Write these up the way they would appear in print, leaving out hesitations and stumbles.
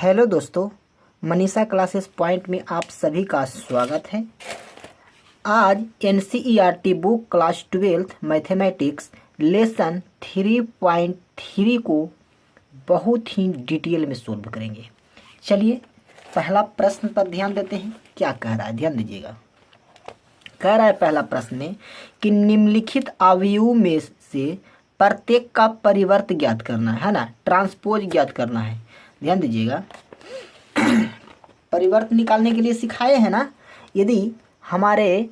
Hello दोस्तों, Manisha classes point में आप सभी का स्वागत है। आज NCERT book class 12 mathematics lesson 3.3 को बहुत ही डिटेल में सोल्व करेंगे। चलिए पहला प्रश्न पर ध्यान देते हैं। क्या कह रहा है, ध्यान दीजिएगा। कह रहा है पहला प्रश्न में कि निम्नलिखित अवयवों में से प्रत्येक का परिवर्त ज्ञात करना है ना, ट्रांसपोज ज्ञात करना है। ध्यान दीजिएगा, परिवर्त निकालने के लिए सिखाए हैं ना। यदि हमारे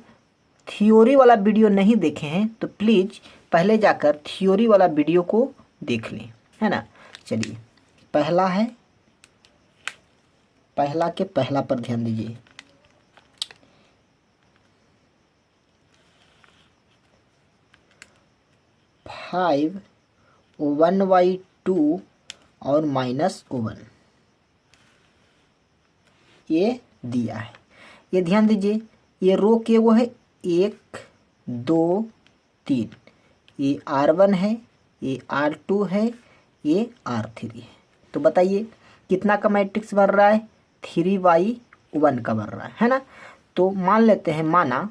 थ्योरी वाला वीडियो नहीं देखे हैं तो प्लीज़ पहले जाकर थ्योरी वाला वीडियो को देख लें, है ना। चलिए पहला है, पहला के पहला पर ध्यान दीजिए। फाइव 1/2 और -1 ये दिया है। ये ध्यान दीजिए, ये रो के वो है 1 2 3। ये R1 है, ये R2 है, ये R3 है। तो बताइए कितना का मैट्रिक्स बन रहा है? 3/1 का बन रहा है ना। तो मान लेते हैं, माना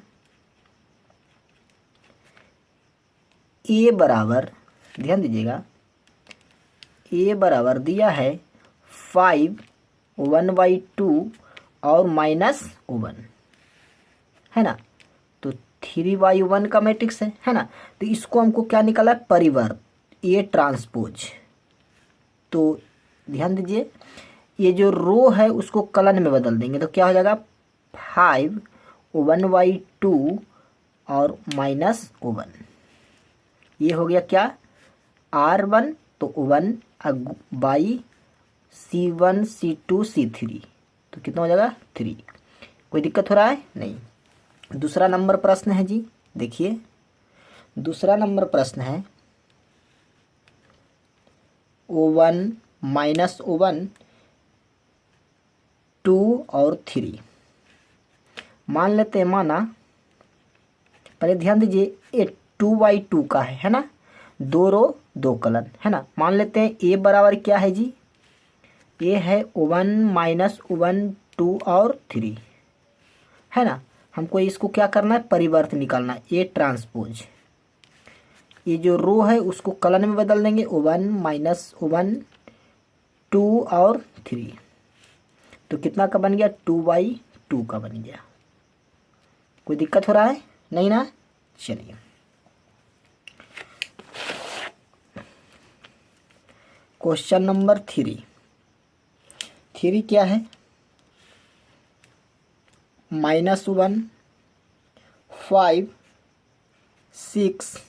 ए बराबर, ध्यान दीजिएगा, ए बराबर दिया है 5 1/2 और -1, है ना। तो 3/1 का मैट्रिक्स है ना। तो इसको हमको क्या निकाला है? परिवर्त, ये ट्रांसपोज। तो ध्यान दीजिए, ये जो रो है उसको कलन में बदल देंगे तो क्या हो जाएगा? 5 1/2 और -1। ये हो गया क्या? R1 तो 1 बाई C1 C2 C3, तो कितना हो जाएगा? 3। कोई दिक्कत हो रहा है? नहीं। दूसरा नंबर प्रश्न है जी, देखिए दूसरा नंबर प्रश्न है O1 -1 2 और 3। मान लेते हैं, माना पहले ध्यान दीजिए, ये 2/2 का है ना। 2 रो 2 कलन, है ना। मान लेते हैं ए बराबर क्या है जी? ये है 1 -1 2 और 3, है ना। हमको इसको क्या करना है? परिवर्त निकालना है, ये ट्रांसपोज। ये जो रो है उसको कलन में बदल देंगे, 1 -1 2 और 3। तो कितना का बन गया? 2/2 का बन गया। कोई दिक्कत हो रहा है? नहीं ना। चलिए क्वेश्चन नंबर 3 क्या है? -1 5 6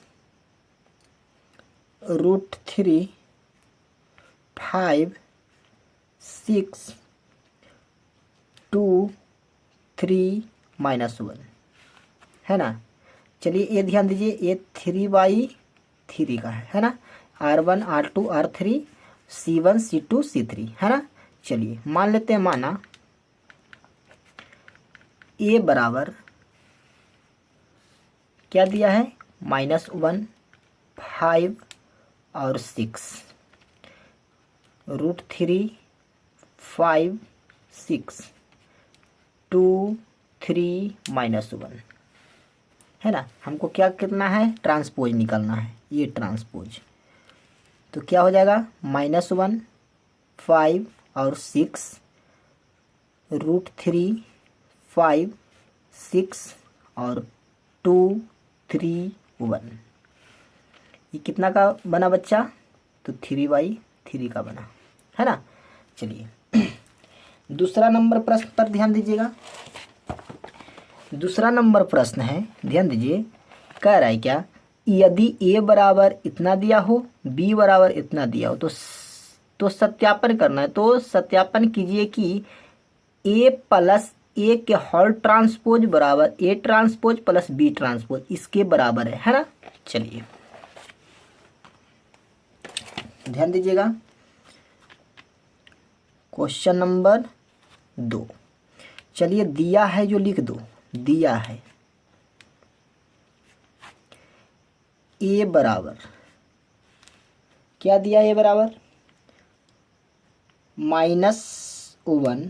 √3 5 6 2 3 -1, है ना। चलिए ये ध्यान दीजिए, ये 3/3 का है ना। R1 R2 R3 C1 C2 C3, है ना। चलिए मान लेते हैं, माना ए बराबर क्या दिया है? -1 5 और 6 √3 5 6 2 3 -1, है ना। हमको क्या करना है? ट्रांसपोज निकालना है, ये ट्रांसपोज। तो क्या हो जाएगा? -1 5 और 6 √3 5 6 और 2 3 1। ये कितना का बना बच्चा? तो 3/3 का बना, है ना। चलिए दूसरा नंबर प्रश्न पर ध्यान दीजिएगा। दूसरा नंबर प्रश्न है, ध्यान दीजिए। कह रहा है क्या? यदि ए बराबर इतना दिया हो, बी बराबर इतना दिया हो, तो सत्यापन करना है। तो सत्यापन कीजिए कि ए प्लस ए के होल ट्रांसपोज बराबर A transpose plus B transpose इसके बराबर है ना। चलिए ध्यान दीजिएगा, क्वेश्चन नंबर 2। चलिए दिया है जो लिख दो, दिया है ए बराबर क्या दिया? ए बराबर वन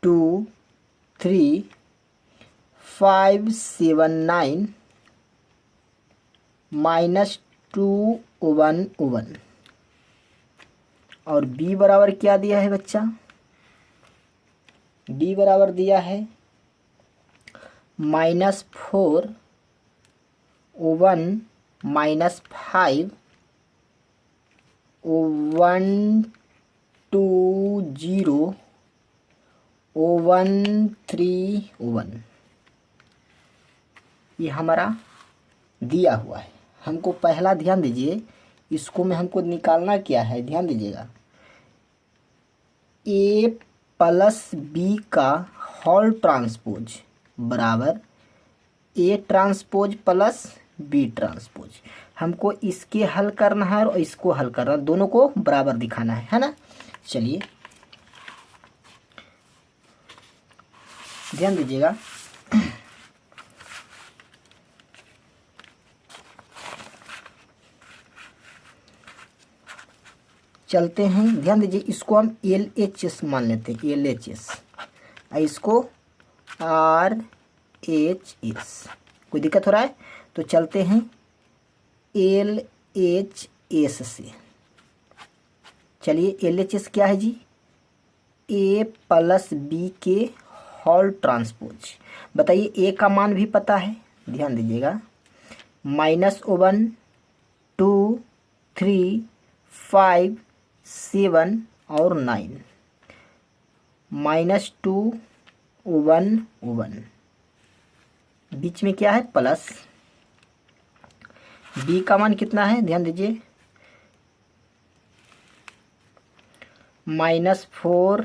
2 3 5 7 9 -2 1 1। और b बराबर क्या दिया है बच्चा? b बराबर दिया है -4 1 -5 1 2 0 1 3 1। ये हमारा दिया हुआ है। हमको पहला ध्यान दीजिए, इसको में हमको निकालना क्या है, ध्यान दीजिएगा। a प्लस बी का होल ट्रांसपोज बराबर a transpose plus b transpose. हमको इसके हल करना है और इसको हल करना है, दोनों को बराबर दिखाना है ना। चलिए ध्यान दीजिएगा। चलते हैं, ध्यान दीजिए, इसको हम LHS मान लेते हैं, LHS, इसको RHS। कोई दिक्कत हो रहा है तो चलते हैं LHS से। चलिए LHS क्या है जी? a प्लस बी के होल ट्रांसपोज। बताइए a का मान भी पता है, ध्यान दीजिएगा। -1 2 3 5 7 और 9 -2 1 1। बीच में क्या है? प्लस। b का मान कितना है? ध्यान दीजिए, -4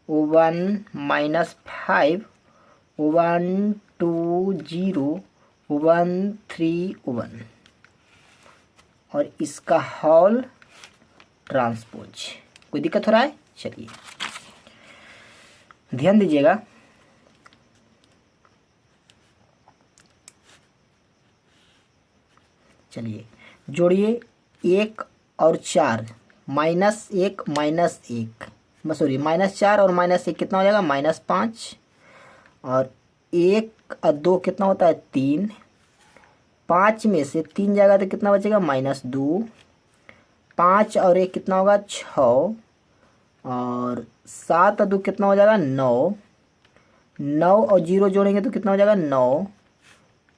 1 -5 1 2 0 1 3 1। और इसका होल ट्रांसपोज। कोई दिक्कत हो रहा है? चलिए ध्यान दीजिएगा। चलिए जोड़िए 1 और 4, -1 -1, सॉरी -4 और -1 कितना हो जाएगा? -5। और 1 और 2 कितना होता है? 3। 5 में से 3 जाएगा तो कितना बचेगा? -2। 5 और 1 कितना होगा? 6। और 7 और 2 कितना हो जाएगा? 9। 9 और 0 जोड़ेंगे तो कितना हो जाएगा? 9।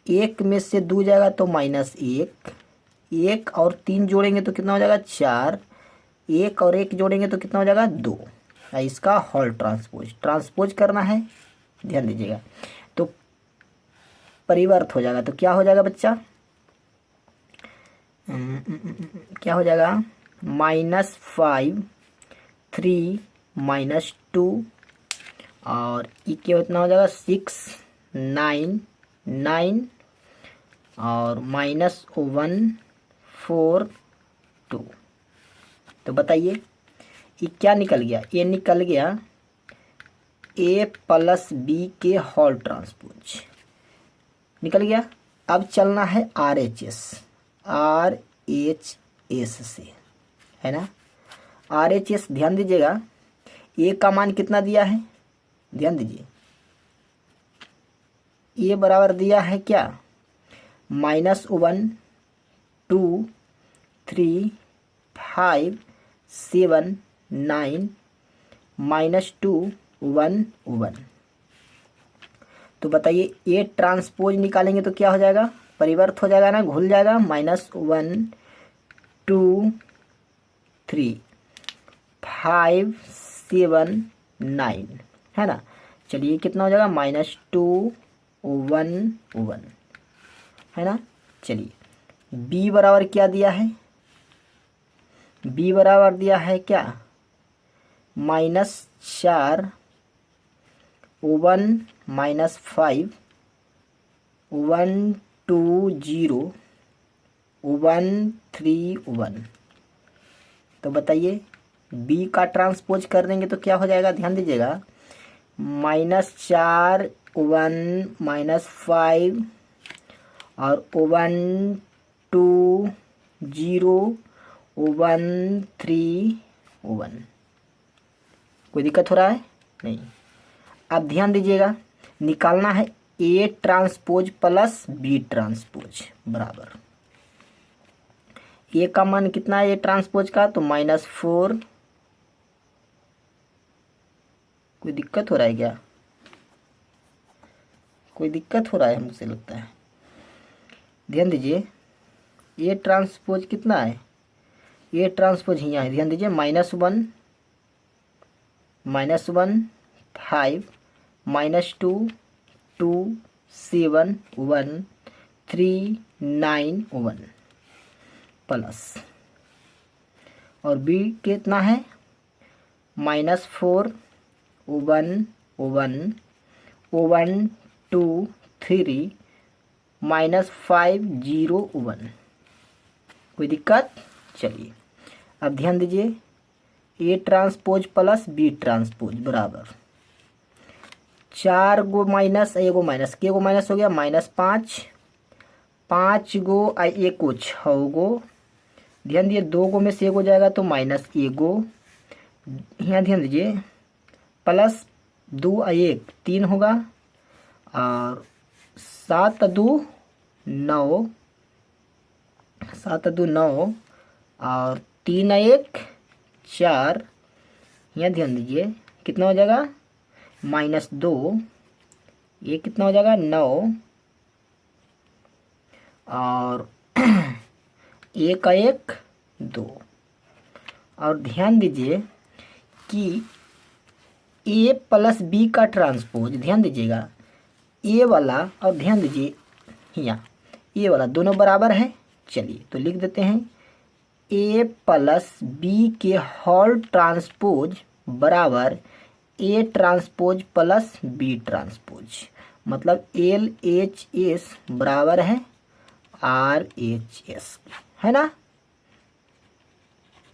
1 में से 2 जाएगा तो -1। 1 और 3 जोड़ेंगे तो कितना हो जाएगा? 4। 1 और 1 जोड़ेंगे तो कितना हो जाएगा? 2। इसका होल ट्रांसपोज करना है, ध्यान दीजिएगा। तो परिवर्त हो जाएगा तो क्या हो जाएगा बच्चा? क्या हो जाएगा? -5 3 -2 और ये कितना हो जाएगा? 6 9 9 और -1 4 2। तो बताइए ये क्या निकल गया? ये निकल गया a प्लस बी के होल ट्रांसपोज निकल गया। अब चलना है RHS से, है ना। RHS ध्यान दीजिएगा, a का मान कितना दिया है? ध्यान दीजिए, a बराबर दिया है क्या? -1 2 3 5 7 9 -2 1 1। तो बताइए ए ट्रांसपोज निकालेंगे तो क्या हो जाएगा? परिवर्त हो जाएगा ना, घुल जाएगा। -1 2 3 5 7 9, है ना। चलिए कितना हो जाएगा? -2 1 1, है ना। चलिए b बराबर क्या दिया है? b बराबर दिया है क्या? -4 1 -5 1 2 0 1 3 1। तो बताइए b का ट्रांसपोज कर देंगे तो क्या हो जाएगा? ध्यान दीजिएगा, -4 1 -5 और 1 2 0 O1 3 O1। कोई दिक्कत हो रहा है? नहीं। अब ध्यान दीजिएगा, निकालना है A transpose plus B transpose बराबर, A का मान कितना है A ट्रांसपोज का? तो -4। कोई दिक्कत हो रहा है क्या? कोई दिक्कत हो रहा है मुझसे लगता है। ध्यान दीजिए, A ट्रांसपोज कितना है? A ट्रांसपोज यहाँ है, ध्यान दीजिए, -1 5 -2 2 7 1 3 9 1 प्लस, और B कितना है? -4 1 1 1 2 3 -5 0 1। कोई दिक्कत? चलिए अब ध्यान दीजिए, A transpose plus B transpose बराबर 4 गो माइनस, एगो माइनस, के गो माइनस हो गया -5, 5 गो एक गो 6 गो। ध्यान दीजिए, 2 गो में से एगो जाएगा तो -1 गो। यहाँ ध्यान दीजिए, प्लस 2 1 3 होगा, और 7 2 9, 7 2 9, और 3 1 4। यहाँ ध्यान दीजिए कितना हो जाएगा? -2, ये कितना हो जाएगा? 9, और 1 1 2। और ध्यान दीजिए कि A प्लस B का ट्रांसपोज, ध्यान दीजिएगा, A वाला और ध्यान दीजिए यहाँ A वाला दोनों बराबर है। चलिए तो लिख देते हैं, A प्लस B के होल ट्रांसपोज बराबर A transpose plus B transpose, मतलब LHS बराबर है RHS, है ना?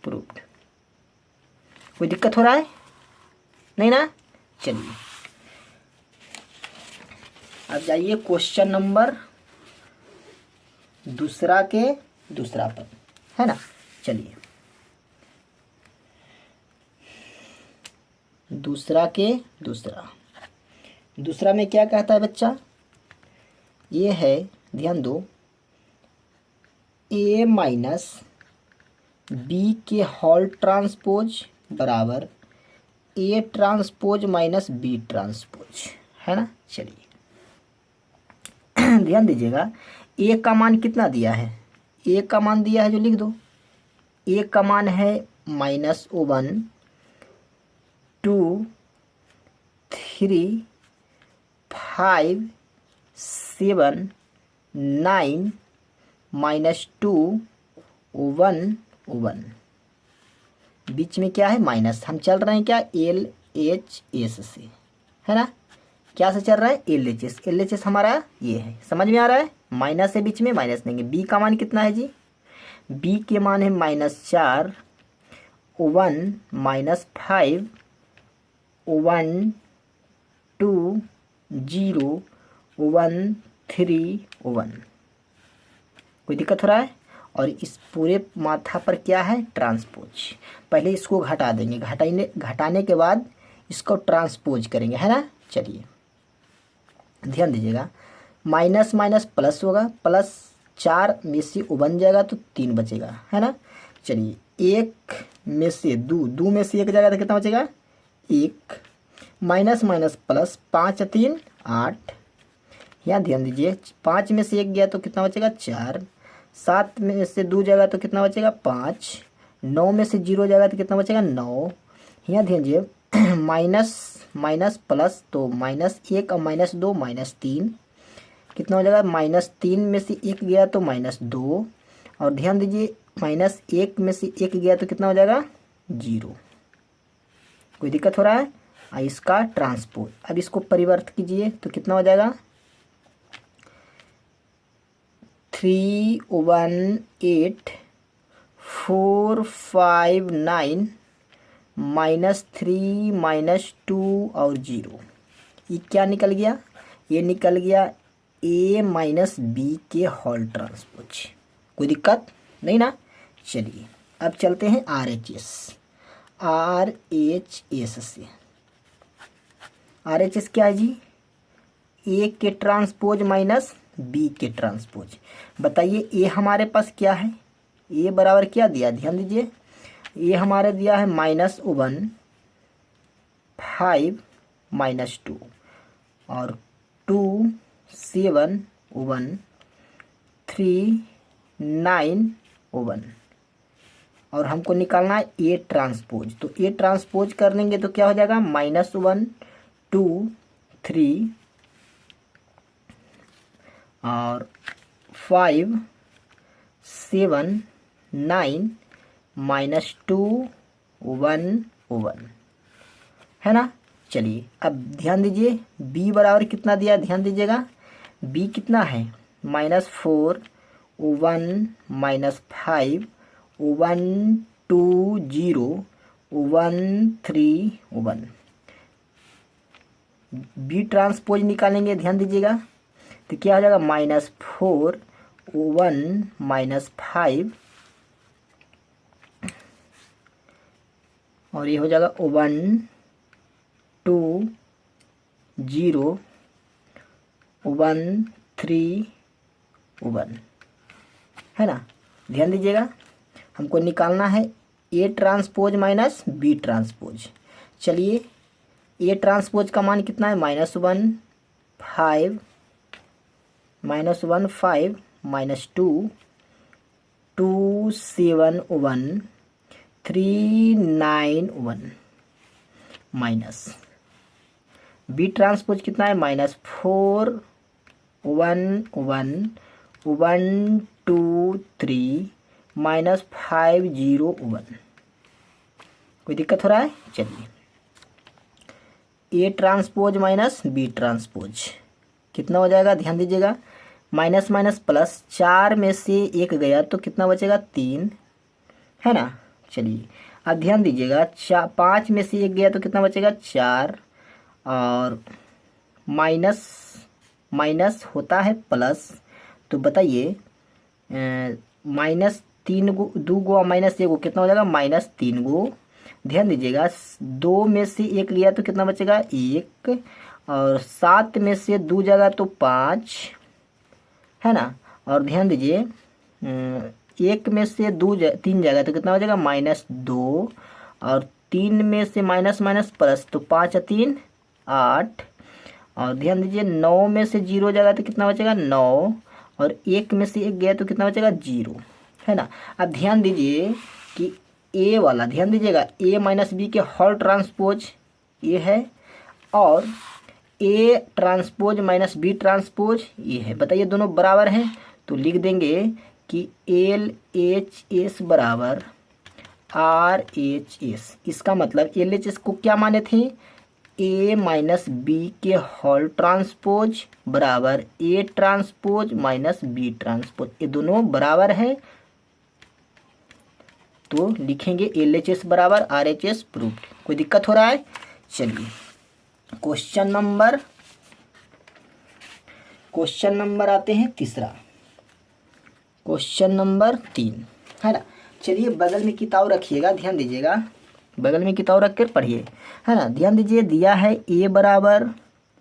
प्रूव्ड। कोई दिक्कत हो रहा है? नहीं ना? चलिए अब जाइए क्वेश्चन नंबर दूसरा के दूसरा पर, है ना? चलिए दूसरा के दूसरा में क्या कहता है बच्चा? ये है, ध्यान दो, A माइनस B के होल ट्रांसपोज बराबर A transpose minus B transpose, है ना? चलिए ध्यान दीजिएगा, A का मान कितना दिया है? A का मान दिया है जो लिख दो, A का मान है -1 2 3 5 7 9 -2 1 1। बीच में क्या है? माइनस। हम चल रहे हैं क्या? LHS से, है ना? क्या से चल रहा है? LHS। LHS हमारा ये है, समझ में आ रहा है? माइनस है, बीच में माइनस देंगे। B का मान कितना है जी? B के मान है -4 1 -5 1 2 0 1 3 1। कोई दिक्कत हो रहा है? और इस पूरे माथा पर क्या है? ट्रांसपोज। पहले इसको घटा देंगे, घटाने के बाद इसको ट्रांसपोज करेंगे, है ना? चलिए ध्यान दीजिएगा, माइनस माइनस प्लस होगा, प्लस 4 में से 1 जाएगा तो 3 बचेगा, है ना? चलिए 1 में से 2 में से 1 जाएगा तो कितना बचेगा? 1, माइनस माइनस प्लस, 5 3 8। यहाँ ध्यान दीजिए, 5 में से 1 गया तो कितना बचेगा? 4, 7 में से 2 जाएगा तो कितना बचेगा? 5, 9 में से 0 जाएगा तो कितना बचेगा? 9। यहाँ ध्यान दीजिए, माइनस माइनस प्लस, तो -1 और -2 -3 कितना हो जाएगा? -3 में से 1 गया तो -2, और ध्यान दीजिए -1 में से 1 गया तो कितना हो जाएगा? 0। कोई दिक्कत हो रहा है? इसका ट्रांसपोज, अब इसको परिवर्तित कीजिए तो कितना हो जाएगा? 3 1 8 4 5 9 -3 -2 और 0। ये क्या निकल गया? ये निकल गया A माइनस B के होल ट्रांसपोज। कोई दिक्कत नहीं ना? चलिए अब चलते हैं RHS। RHS से RHS क्या है जी? ए के ट्रांसपोज माइनस बी के ट्रांसपोज। बताइए ए हमारे पास क्या है? ए बराबर क्या दिया, ध्यान दीजिए। ए हमारे दिया है -1 5 -2 और 2 7 1 3 9 1 और हमको निकालना है ए ट्रांसपोज। तो ए ट्रांसपोज कर लेंगे तो क्या हो जाएगा? -1 2 3 और 5 7 9 -2 1 1 है ना। चलिए अब ध्यान दीजिए बी बराबर कितना दिया, ध्यान दीजिएगा। बी कितना है? -4 1 -5 1 2 0 1 3 1। बी ट्रांसपोज निकालेंगे, ध्यान दीजिएगा, तो क्या हो जाएगा? -4 1 -5 और ये हो जाएगा 1 2 0 1 3 1 है ना। ध्यान दीजिएगा हमको निकालना है A transpose minus B transpose. चलिए ए ट्रांसपोज का मान कितना है? -1 5 -1 5 -2 2 7 1 3 9 1 माइनस बी ट्रांसपोज कितना है? -4 1 1 1 2 3 -5 0 1। कोई दिक्कत हो रहा है? चलिए A transpose minus B transpose कितना हो जाएगा? ध्यान दीजिएगा, माइनस माइनस प्लस, 4 में से 1 गया तो कितना बचेगा? 3 है ना। चलिए अब ध्यान दीजिएगा, 5 में से 1 गया तो कितना बचेगा? 4 और माइनस माइनस होता है प्लस। तो बताइए -3 गो 2 गो -1 गो कितना हो जाएगा? -3 गो। ध्यान दीजिएगा 2 में से 1 लिया तो कितना बचेगा? 1 और 7 में से 2 जाएगा तो 5 है ना। और ध्यान दीजिए 1 में से 3 जाएगा तो कितना हो जाएगा? -2 और 3 में से माइनस माइनस प्लस, तो 5 और 3 8 और ध्यान दीजिए 9 में से 0 जाएगा तो कितना बचेगा? 9 और 1 में से 1 गया तो कितना बचेगा? 0 है ना। अब ध्यान दीजिए कि ए वाला, ध्यान दीजिएगा ए माइनस बी के होल ट्रांसपोज ये है और A transpose minus B transpose ये है। बताइए दोनों बराबर हैं तो लिख देंगे कि LHS बराबर RHS। इसका मतलब LHS को क्या माने थे? ए माइनस बी के होल ट्रांसपोज बराबर A transpose minus B transpose, ये दोनों बराबर है तो लिखेंगे LHS बराबर RHS प्रूफ। कोई दिक्कत हो रहा है? चलिए क्वेश्चन नंबर आते हैं तीसरा, क्वेश्चन नंबर 3 है ना। चलिए बगल में किताब रखिएगा, ध्यान दीजिएगा, बगल में किताब रख कर पढ़िए है ना। ध्यान दीजिए दिया है ए बराबर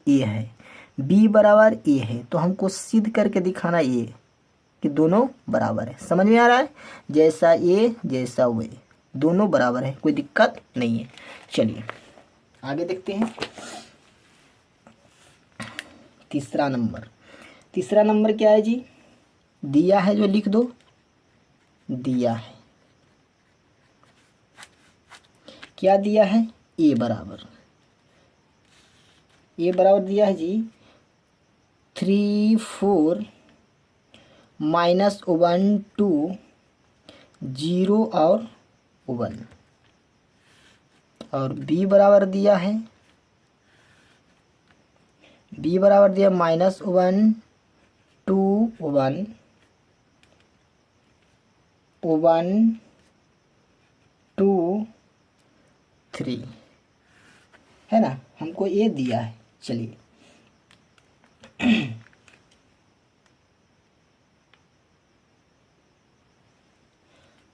ए है, बी बराबर ए है, तो हमको सिद्ध करके दिखाना ये कि दोनों बराबर है। समझ में आ रहा है? जैसा ए जैसा वे दोनों बराबर है, कोई दिक्कत नहीं है। चलिए आगे देखते हैं। तीसरा नंबर क्या है जी? दिया है जो लिख दो, दिया है क्या दिया है? ए बराबर दिया है जी 3 4 -1 2 0 और 1 और बी बराबर दिया है -1 2 1 1 2 3 है ना। हमको ये दिया है। चलिए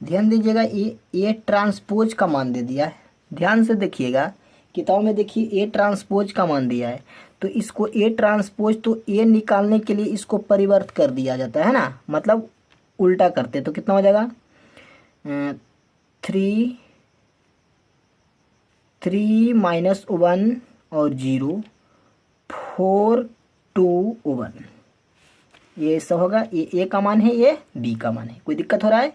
ध्यान दीजिएगा, ए ट्रांसपोज का मान दे दिया है। ध्यान से देखिएगा, किताब में देखिए ए ट्रांसपोज का मान दिया है, तो इसको ए ट्रांसपोज, तो ए निकालने के लिए इसको परिवर्त कर दिया जाता है ना, मतलब उल्टा करते, तो कितना हो जाएगा 3 माइनस 1 और 0 4 2 1, ये सब होगा। ये ए का मान है, ये बी का मान है। कोई दिक्कत हो रहा है?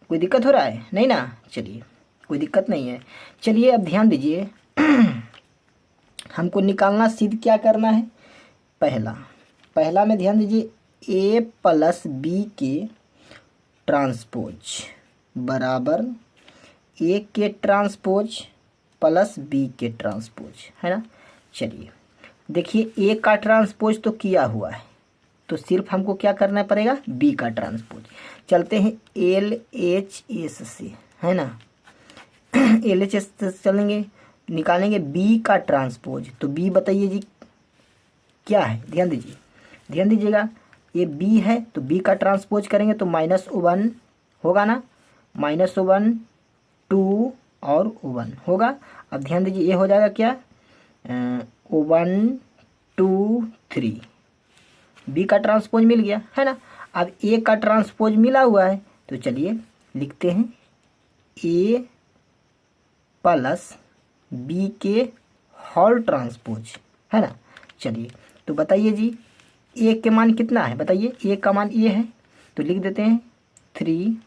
कोई दिक्कत हो रहा है? नहीं ना, चलिए कोई दिक्कत नहीं है। चलिए अब ध्यान दीजिए हमको निकालना सिद्ध क्या करना है। पहला में ध्यान दीजिए, ए प्लस बी के ट्रांसपोज बराबर ए के ट्रांसपोज प्लस बी के ट्रांसपोज, है ना। चलिए देखिए, ए का ट्रांसपोज तो किया हुआ है, तो सिर्फ हमको क्या करना पड़ेगा, बी का ट्रांसपोज। चलते हैं LHS से, है ना। LHS से चलेंगे, निकालेंगे बी का ट्रांसपोज। तो बी बताइए जी क्या है, ध्यान दीजिएगा, ये बी है, तो बी का ट्रांसपोज करेंगे तो -1 होगा ना, -1 2 और 1 होगा। अब ध्यान दीजिए, ये हो जाएगा क्या 1 2 3, बी का ट्रांसपोज मिल गया, है ना। अब ए का ट्रांसपोज मिला हुआ है, तो चलिए लिखते हैं ए प्लस बी के होल ट्रांसपोज, है ना। चलिए तो बताइए जी, ए के मान कितना है, बताइए। ए का मान ये है, तो लिख देते हैं 3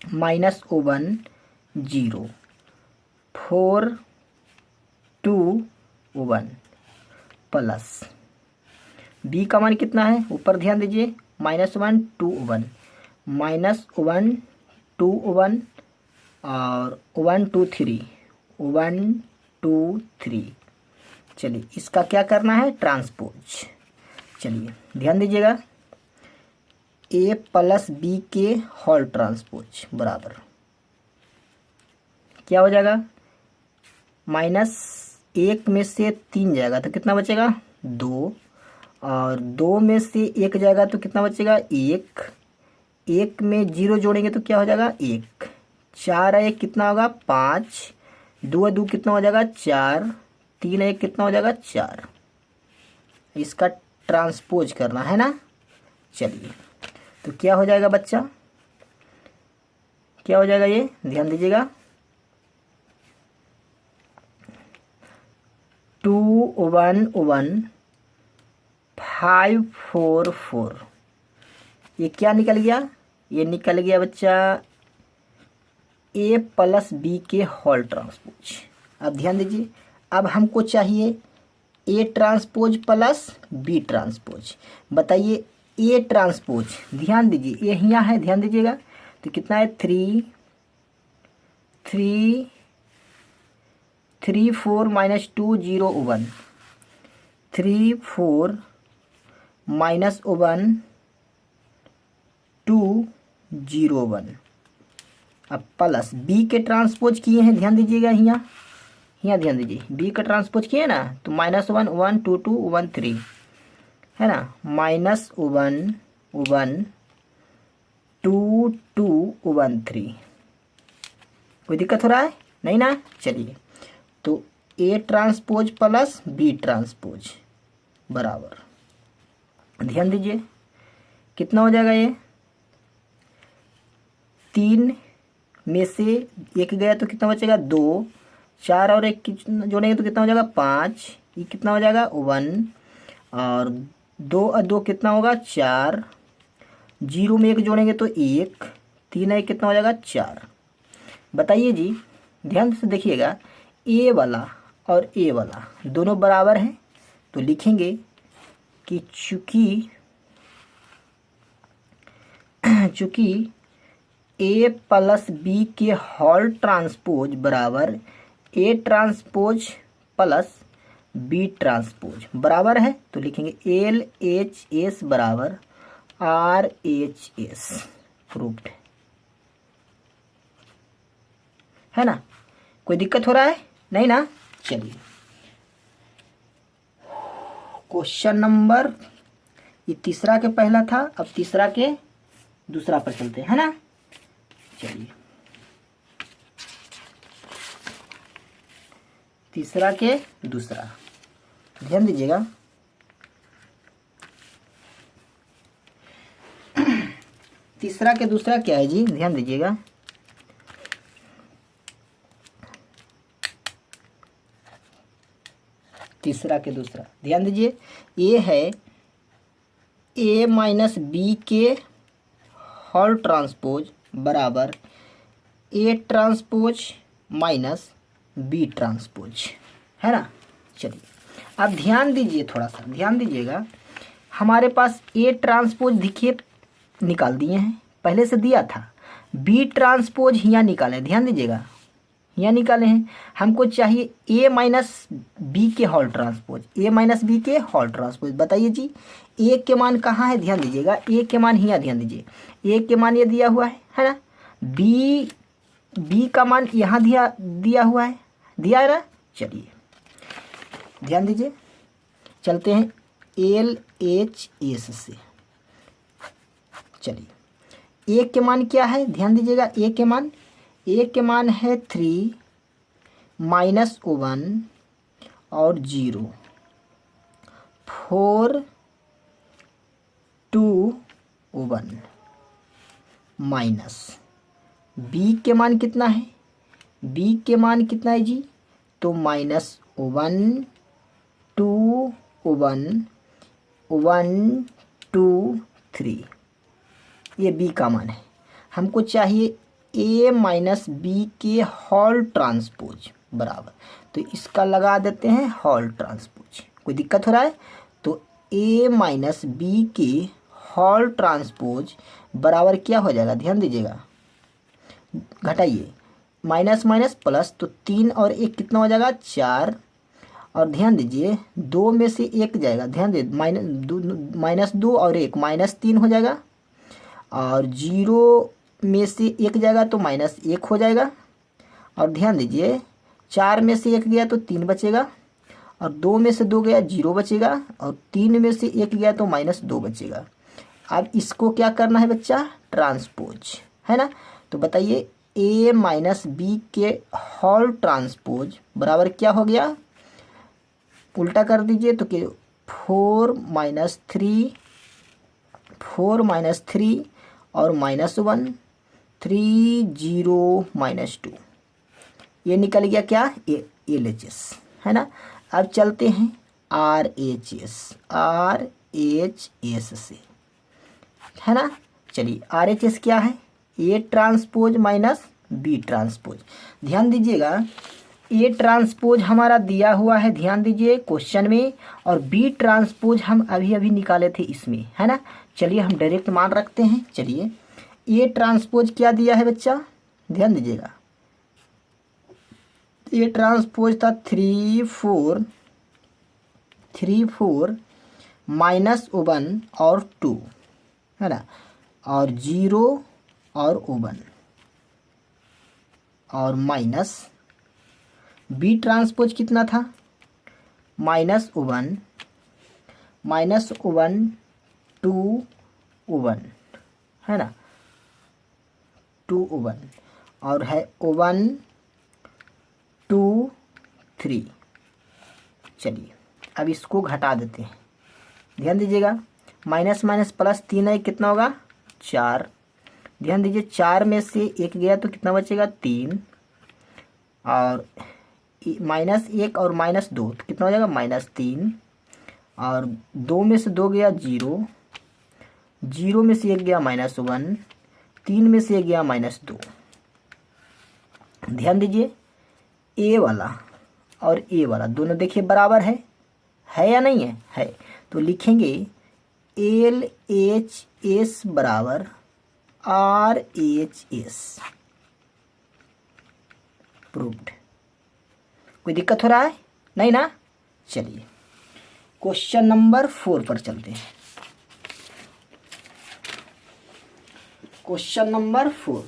माइनस 1 0 4 2 1 प्लस बी का मान कितना है, ऊपर ध्यान दीजिए, -1 2 1, -1 2 1 और 1 2 3, 1 2 3। चलिए इसका क्या करना है, ट्रांसपोज। चलिए ध्यान दीजिएगा, ए प्लस बी के होल ट्रांसपोज बराबर क्या हो जाएगा, -1 में से 3 जाएगा तो कितना बचेगा 2, और 2 में से 1 जाएगा तो कितना बचेगा 1, 1 में 0 जोड़ेंगे तो क्या हो जाएगा 1, 4 1 कितना होगा 5, 2 2 कितना हो जाएगा 4, 3 1 कितना हो जाएगा 4। इसका ट्रांसपोज करना है ना। चलिए तो क्या हो जाएगा बच्चा, क्या हो जाएगा, ये ध्यान दीजिएगा 2 1 1 5 4 4, ये क्या निकल गया, ये निकल गया बच्चा ए प्लस बी के होल ट्रांसपोज। अब ध्यान दीजिए, अब हमको चाहिए A transpose plus B transpose. बताइए ए ट्रांसपोज, ध्यान दीजिए ये यहाँ है, ध्यान दीजिएगा, तो कितना है 3 3 3 4 -2 0 1, 3 4 -1 2 0 1। अब प्लस बी के ट्रांसपोज किए हैं, ध्यान दीजिएगा, यहाँ ध्यान दीजिए, बी का ट्रांसपोज किए ना, तो -1 1 2 2 1 3, है ना, -1 1 2 2 1 3। कोई दिक्कत हो रहा है? नहीं ना। चलिए तो A transpose plus B transpose बराबर, ध्यान दीजिए कितना हो जाएगा, ये 3 में से 1 गया तो कितना बचेगा 2, 4 और 1 जोड़ेंगे तो कितना हो जाएगा 5, ये कितना हो जाएगा 1, और 2 और 2 कितना होगा 4, 0 में 1 जोड़ेंगे तो 1, 3 1 कितना हो जाएगा 4। बताइए जी, ध्यान से देखिएगा, ए वाला और ए वाला दोनों बराबर हैं, तो लिखेंगे कि चूँकि ए प्लस बी के होल ट्रांसपोज बराबर A transpose plus B transpose बराबर है, तो लिखेंगे LHS बराबर RHS, प्रूव्ड, है ना। कोई दिक्कत हो रहा है? नहीं ना। चलिए क्वेश्चन नंबर, ये तीसरा के पहला था, अब तीसरा के दूसरा पर चलते हैं, है ना। चलिए तीसरा के दूसरा, ध्यान दीजिएगा। तीसरा के दूसरा क्या है जी, ध्यान दीजिएगा। तीसरा के दूसरा ध्यान दीजिए, ये है ए माइनस बी के होल ट्रांसपोज बराबर A transpose minus B transpose, है ना। चलिए अब ध्यान दीजिए, थोड़ा सा ध्यान दीजिएगा। हमारे पास ए ट्रांसपोज देखिए निकाल दिए हैं, पहले से दिया था। बी ट्रांसपोज यहाँ निकाले, ध्यान दीजिएगा, यहाँ निकाले हैं। हमको चाहिए ए माइनस बी के होल ट्रांसपोज, ए माइनस बी के होल ट्रांसपोज। बताइए जी ए के मान कहाँ है, ध्यान दीजिएगा। ए के मान यहाँ, ध्यान दीजिए, ए के मान ये दिया हुआ है ना। बी का मान यहाँ दिया हुआ है, दिया है ना। चलिए ध्यान दीजिए, चलते हैं एल एच एस से। चलिए ए के मान क्या है, ध्यान दीजिएगा। ए के मान है 3 माइनस 1 और 0, 4 2 1 माइनस बी के मान कितना है, बी के मान कितना है जी, तो माइनस 1 2 1 1 2 3, ये बी का मान है। हमको चाहिए ए माइनस बी के होल ट्रांसपोज बराबर, तो इसका लगा देते हैं होल ट्रांसपोज। कोई दिक्कत हो रहा है, तो ए माइनस बी के होल ट्रांसपोज बराबर क्या हो जाएगा, ध्यान दीजिएगा, घटाइए, माइनस माइनस प्लस, तो 3 और 1 कितना हो जाएगा, 4। और ध्यान दीजिए 2 में से 1 जाएगा, ध्यान दे, माइनस 2 और 1 माइनस 3 हो जाएगा। और 0 में से 1 जाएगा तो माइनस 1 हो जाएगा। और ध्यान दीजिए 4 में से 1 गया तो 3 बचेगा, और 2 में से 2 गया 0 बचेगा, और 3 में से 1 गया तो माइनस 2 बचेगा। अब इसको क्या करना है बच्चा, ट्रांसपोज, है ना। तो बताइए ए माइनस बी के होल ट्रांसपोज बराबर क्या हो गया, उल्टा कर दीजिए तो कि 4 माइनस 3 और माइनस 1 3 0 माइनस 2, ये निकल गया क्या, एल एच एस, है ना। अब चलते हैं आर एच एस से, है ना। चलिए आर एच एस क्या है, A transpose minus B transpose. ध्यान दीजिएगा ए ट्रांसपोज हमारा दिया हुआ है, ध्यान दीजिए क्वेश्चन में, और बी ट्रांसपोज हम अभी अभी निकाले थे इसमें, है ना। चलिए हम डायरेक्ट मान रखते हैं। चलिए ए ट्रांसपोज क्या दिया है बच्चा, ध्यान दीजिएगा, ए ट्रांसपोज था 3 4 माइनस 1 और 2, है ना, और 0 और 1 और माइनस बी ट्रांसपोज कितना था, -1 2 1, है ना, 2 1 और है 1 2 3। चलिए अब इसको घटा देते हैं, ध्यान दीजिएगा, माइनस माइनस प्लस 3 है, कितना होगा 4। ध्यान दीजिए 4 में से 1 गया तो कितना बचेगा 3, और -1 और -2 तो कितना हो जाएगा -3, और 2 में से 2 गया 0, 0 में से 1 गया -1, 3 में से 1 गया -2। ध्यान दीजिए ए वाला और ए वाला दोनों देखिए बराबर है या नहीं है। तो लिखेंगे एल एच एस बराबर आर एच एस, प्रूव्ड। कोई दिक्कत हो रहा है, नहीं ना। चलिए क्वेश्चन नंबर 4 पर चलते हैं। क्वेश्चन नंबर 4,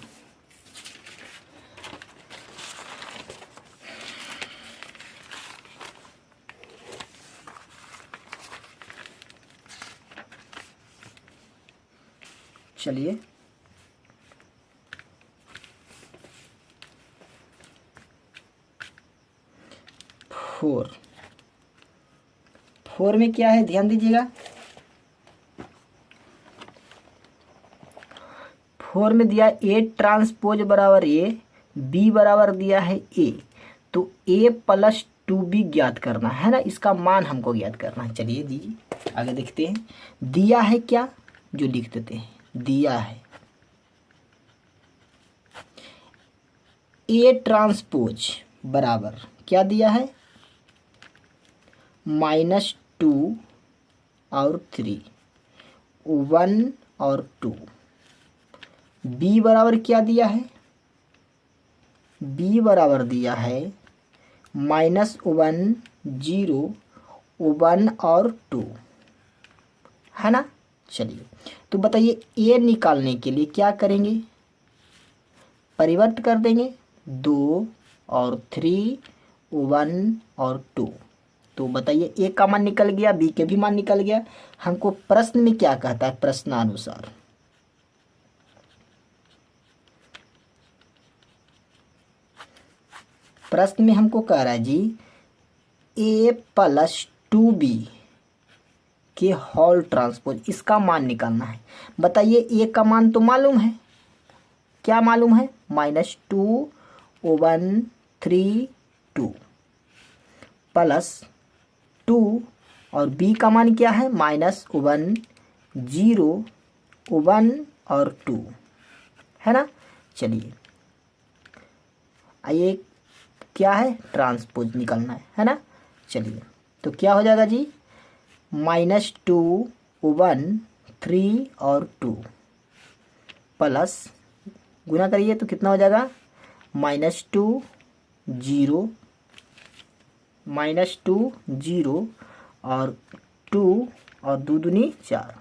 चलिए 4 4 में क्या है ध्यान दीजिएगा, 4 में दिया ए ट्रांसपोज बराबर ए, बी बराबर दिया है ए, तो ए प्लस 2b ज्ञात करना है ना, इसका मान हमको ज्ञात करना है। चलिए दीजिए आगे देखते हैं, दिया है क्या, जो लिख देते हैं, दिया है ए ट्रांसपोज बराबर क्या दिया है, -2 और 3, 1 और 2। बी बराबर क्या दिया है, बी बराबर दिया है -1 0 1 और 2, है ना। चलिए तो बताइए ए निकालने के लिए क्या करेंगे, परिवर्त कर देंगे, 2 और 3 1 और 2। तो बताइए ए का मान निकल गया, बी के भी मान निकल गया। हमको प्रश्न में क्या कहता है, प्रश्नानुसार प्रश्न में हमको कह रहा है जी ए प्लस 2b के होल ट्रांसपोज, इसका मान निकालना है। बताइए ए का मान तो मालूम है, क्या मालूम है, -2 1 3 2 प्लस 2 और b का मान क्या है, -1 0 1 और 2, है ना। चलिए आइए क्या है, ट्रांसपोज निकालना है ना। चलिए तो क्या हो जाएगा जी, -2 1 3 और 2 प्लस, गुना करिए तो कितना हो जाएगा, -2 0 -2 0 और 2 और 2 दूनी 4।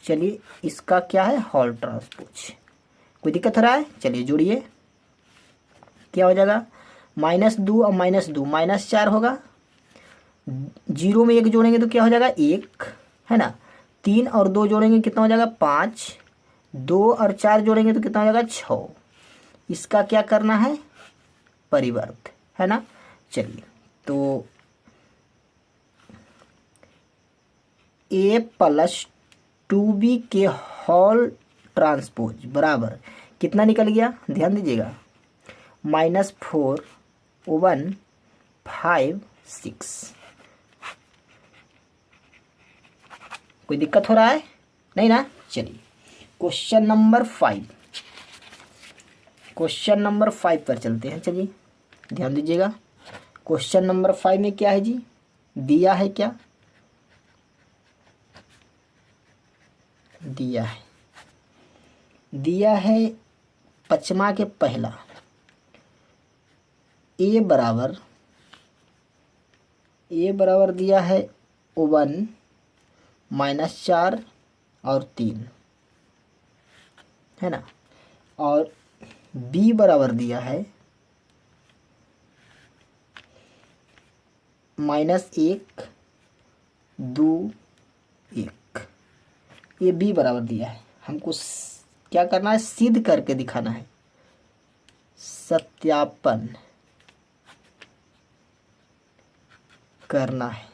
चलिए इसका क्या है, होल ट्रांसपोज। कोई दिक्कत हो रहा है, चलिए जोड़िए, क्या हो जाएगा, -2 और -2 -4 होगा, 0 में 1 जोड़ेंगे तो क्या हो जाएगा 1, है ना। 3 और 2 जोड़ेंगे कितना हो जाएगा 5, 2 और 4 जोड़ेंगे तो कितना हो जाएगा 6। इसका क्या करना है, परिवर्त, है ना। चलिए तो ए प्लस 2b के होल ट्रांसपोज बराबर कितना निकल गया, ध्यान दीजिएगा, -4 1 5 6। कोई दिक्कत हो रहा है, नहीं ना। चलिए क्वेश्चन नंबर 5, क्वेश्चन नंबर 5 पर चलते हैं। चलिए ध्यान दीजिएगा, क्वेश्चन नंबर 5 में क्या है जी, दिया है क्या, दिया है 5वां के पहला, ए बराबर दिया है 1 -4 और 3, है ना। और बी बराबर दिया है -1 2 1। ये बी बराबर दिया है, हमको क्या करना है, सिद्ध करके दिखाना है, सत्यापन करना है।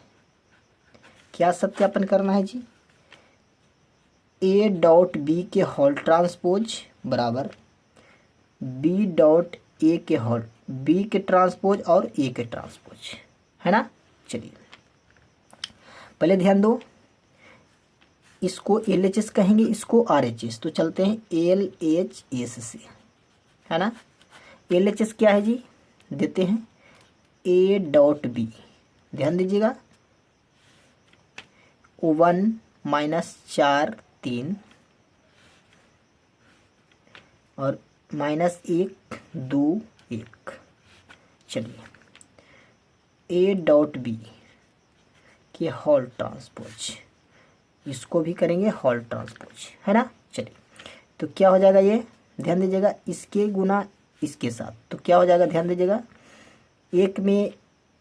क्या सत्यापन करना है जी, ए डॉट बी के होल ट्रांसपोज बराबर बी डॉट ए के होल, बी के ट्रांसपोज और ए के ट्रांसपोज, है ना। चलिए पहले ध्यान दो, इसको LHS कहेंगे, इसको RHS, तो चलते हैं LHS से, है ना। LHS क्या है जी, देते हैं ए डॉट बी, ध्यान दीजिएगा, 1 -4 3 और -1 2 1। चलिए ए डॉट बी के होल ट्रांसपोज, इसको भी करेंगे होल ट्रांसपोज, है ना। चलिए तो क्या हो जाएगा, ये ध्यान दीजिएगा, इसके गुना इसके साथ, तो क्या हो जाएगा, ध्यान दीजिएगा, 1 में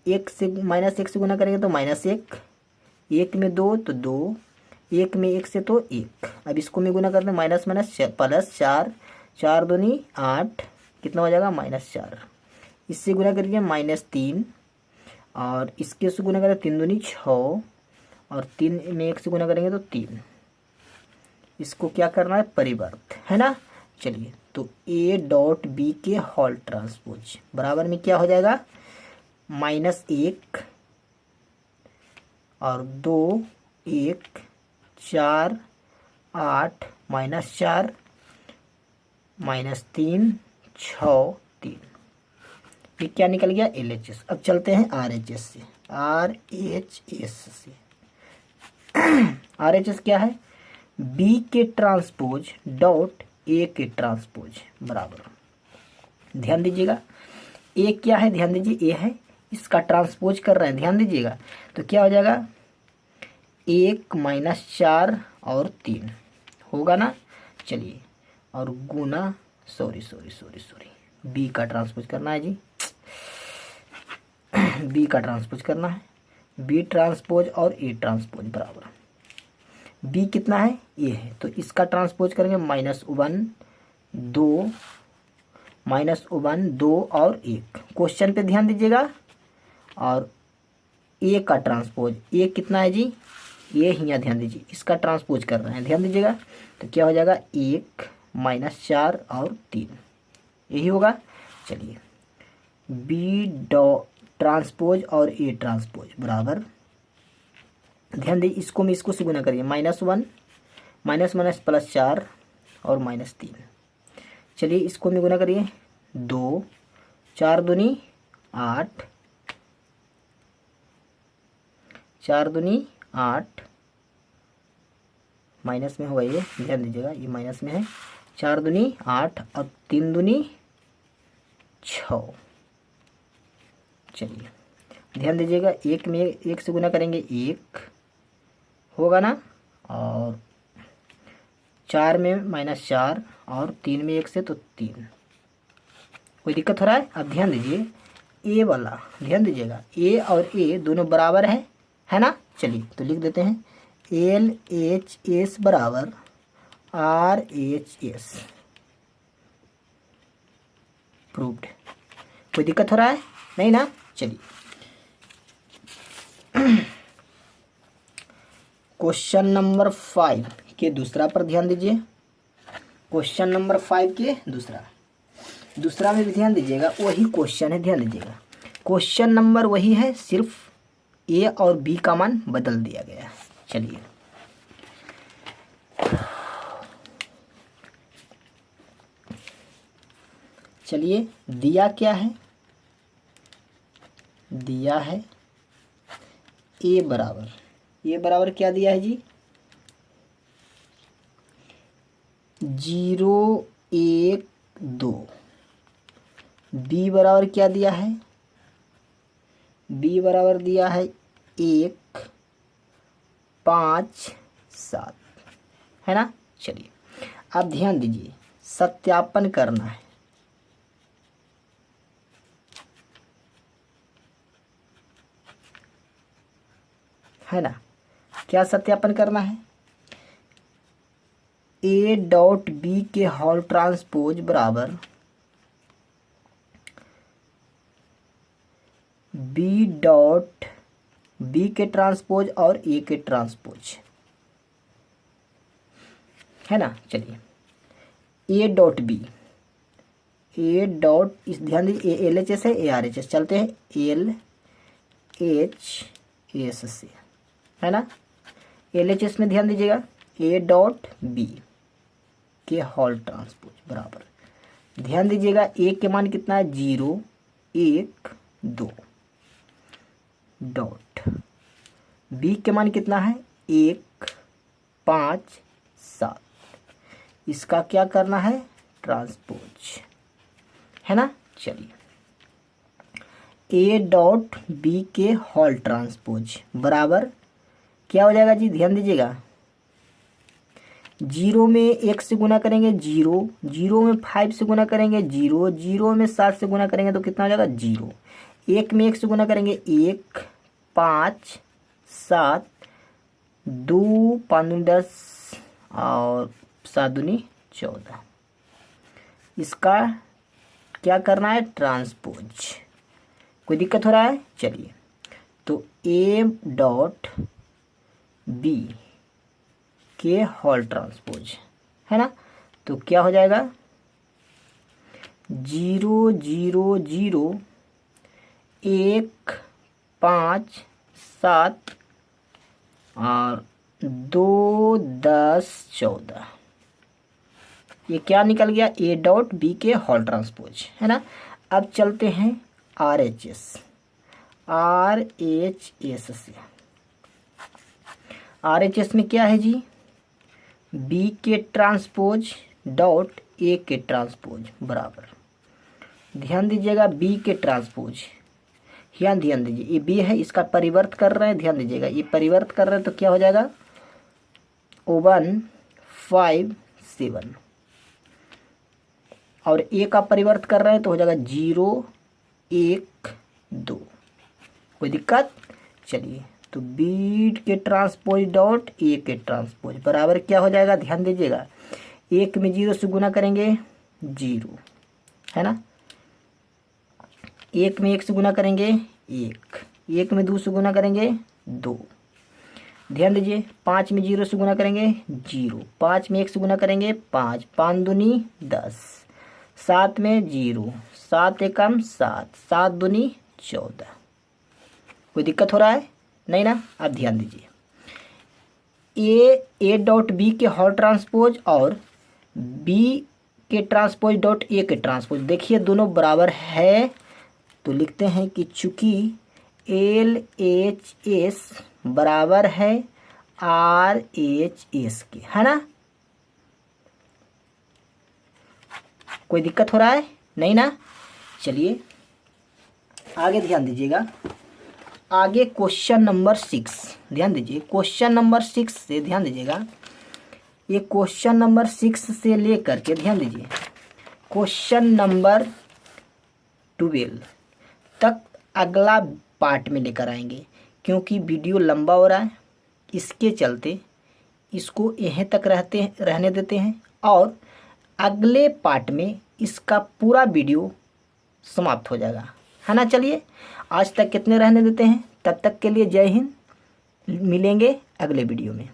1 से -1 से गुना करेंगे तो -1, 1 में 2 तो 2, 1 में 1 से तो 1। अब इसको में गुना करते हैं, माइनस प्लस 4, 4 दूनी 8, कितना हो जाएगा -4। इससे गुना करिए -3 और इसके से गुना करें 3 दूनी 6 और 3 में 1 से गुना करेंगे तो 3। इसको क्या करना है, परिवर्त, है ना। चलिए तो ए डॉट बी के होल ट्रांसपोज बराबर में क्या हो जाएगा, -1 और 2 1 4 8 -4 -3 6 3। ये क्या निकल गया, LHS। अब चलते हैं RHS से। RHS क्या है, B के ट्रांसपोज डॉट A के ट्रांसपोज बराबर, ध्यान दीजिएगा A क्या है, ध्यान दीजिए A है, इसका ट्रांसपोज कर रहे हैं, ध्यान दीजिएगा। तो क्या हो जाएगा, 1 -4 और 3 होगा ना। चलिए और गुना सॉरी B का ट्रांसपोज करना है जी, B का ट्रांसपोज करना है। B ट्रांसपोज और A ट्रांसपोज बराबर, B कितना है, A है, तो इसका ट्रांसपोज करेंगे -1 2 और 1। क्वेश्चन पे ध्यान दीजिएगा। और A का ट्रांसपोज, A कितना है जी, A यहाँ ध्यान दीजिए, इसका ट्रांसपोज कर रहे हैं, ध्यान दीजिएगा। तो क्या हो जाएगा, 1 -4 और 3, यही होगा। चलिए B डॉट ट्रांसपोज और A ट्रांसपोज बराबर, ध्यान दीजिए, इसको में इसको से गुना करिए, -1 -+4 और -3। चलिए इसको में गुना करिए, 2 4 दूनी 8 4 दूनी 8, माइनस में होगा ये, ध्यान दीजिएगा ये माइनस में है, 4 दूनी 8 और 3 दूनी 6। चलिए ध्यान दीजिएगा, 1 में 1 से गुना करेंगे 1 होगा ना, और 4 में -4 और 3 में 1 से तो 3। कोई दिक्कत हो रहा है। अब ध्यान दीजिए ए वाला, ध्यान दीजिएगा ए और ए दोनों बराबर है ना। चलिए तो लिख देते हैं LHS बराबर RHS, प्रूव्ड। कोई दिक्कत हो रहा है, नहीं ना। चलिए क्वेश्चन नंबर 5 के दूसरा पर ध्यान दीजिए। क्वेश्चन नंबर 5 के दूसरा में भी ध्यान दीजिएगा, वही क्वेश्चन है, ध्यान दीजिएगा। क्वेश्चन नंबर वही है, सिर्फ A और B का मान बदल दिया गया है। चलिए दिया क्या है, दिया है A बराबर क्या दिया है जी, 0 1 2। B बराबर क्या दिया है, B बराबर दिया है 1 5 7, है ना। चलिए अब ध्यान दीजिए, सत्यापन करना है ना। क्या सत्यापन करना है, A डॉट B के होल ट्रांसपोज बराबर B डॉट B के ट्रांसपोज और A के ट्रांसपोज, है ना। चलिए A dot B, A dot, इस ध्यान दीजिए LHS है, ARHS, चलते हैं LHS से, है ना। LHS में ध्यान दीजिएगा A डॉट B के होल ट्रांसपोज बराबर, ध्यान दीजिएगा A के मान कितना है, 0 1 2 डॉट B के मान कितना है, 1 5 7। इसका क्या करना है, ट्रांसपोज, है ना। चलिए A डॉट B के होल ट्रांसपोज बराबर क्या हो जाएगा जी, ध्यान दीजिएगा, 0 में 1 से गुना करेंगे 0, 0 में 5 से गुना करेंगे 0, 0 में 7 से गुना करेंगे तो कितना हो जाएगा 0, 1 में 1 से गुना करेंगे 1 5 7 2 5 दूनी 10 और 7 दूनी 14। इसका क्या करना है, ट्रांसपोज। कोई दिक्कत हो रहा है। चलिए तो ए डॉट बी के होल ट्रांसपोज है ना, तो क्या हो जाएगा 0 0 0 1 5 7 और 2 10 14, ये क्या निकल गया ए डॉट बी के होल ट्रांसपोज है ना। अब चलते हैं RHS से। RHS में क्या है जी, बी के ट्रांसपोज डॉट ए के ट्रांसपोज बराबर, ध्यान दीजिएगा बी के ट्रांसपोज, यहाँ ध्यान दीजिए ये बी है, इसका परिवर्त कर रहे हैं, ध्यान दीजिएगा ये परिवर्त कर रहे हैं तो क्या हो जाएगा 1 5 7, और ए का परिवर्त कर रहे हैं तो हो जाएगा 0 1 2, कोई दिक्कत। चलिए तो बी के ट्रांसपोज डॉट ए के ट्रांसपोज बराबर क्या हो जाएगा, ध्यान दीजिएगा 1 में 0 से गुना करेंगे 0 है ना, 1 में 1 से गुना करेंगे 1, 1 में 2 से गुना करेंगे 2, ध्यान दीजिए 5 में 0 से गुना करेंगे 0, 5 में 1 से गुना करेंगे 5, 5 दूनी 10, 7 में 0, 7 एकम 7, 7 दूनी 14, कोई दिक्कत हो रहा है नहीं ना। अब ध्यान दीजिए ए डॉट बी के होल ट्रांसपोज और बी के ट्रांसपोज डॉट ए के ट्रांसपोज, देखिए दोनों बराबर है तो लिखते हैं कि चूंकि LHS बराबर है RHS के, है ना, कोई दिक्कत हो रहा है नहीं ना। चलिए आगे ध्यान दीजिएगा, आगे क्वेश्चन नंबर 6 ध्यान दीजिए, क्वेश्चन नंबर 6 से ध्यान दीजिएगा, ये क्वेश्चन नंबर 6 से लेकर के ध्यान दीजिए क्वेश्चन नंबर 12 तक अगला पार्ट में लेकर आएंगे, क्योंकि वीडियो लंबा हो रहा है इसके चलते इसको यहीं तक रहने देते हैं और अगले पार्ट में इसका पूरा वीडियो समाप्त हो जाएगा, है ना। चलिए आज तक कितने रहने देते हैं, तब तक के लिए जय हिंद, मिलेंगे अगले वीडियो में।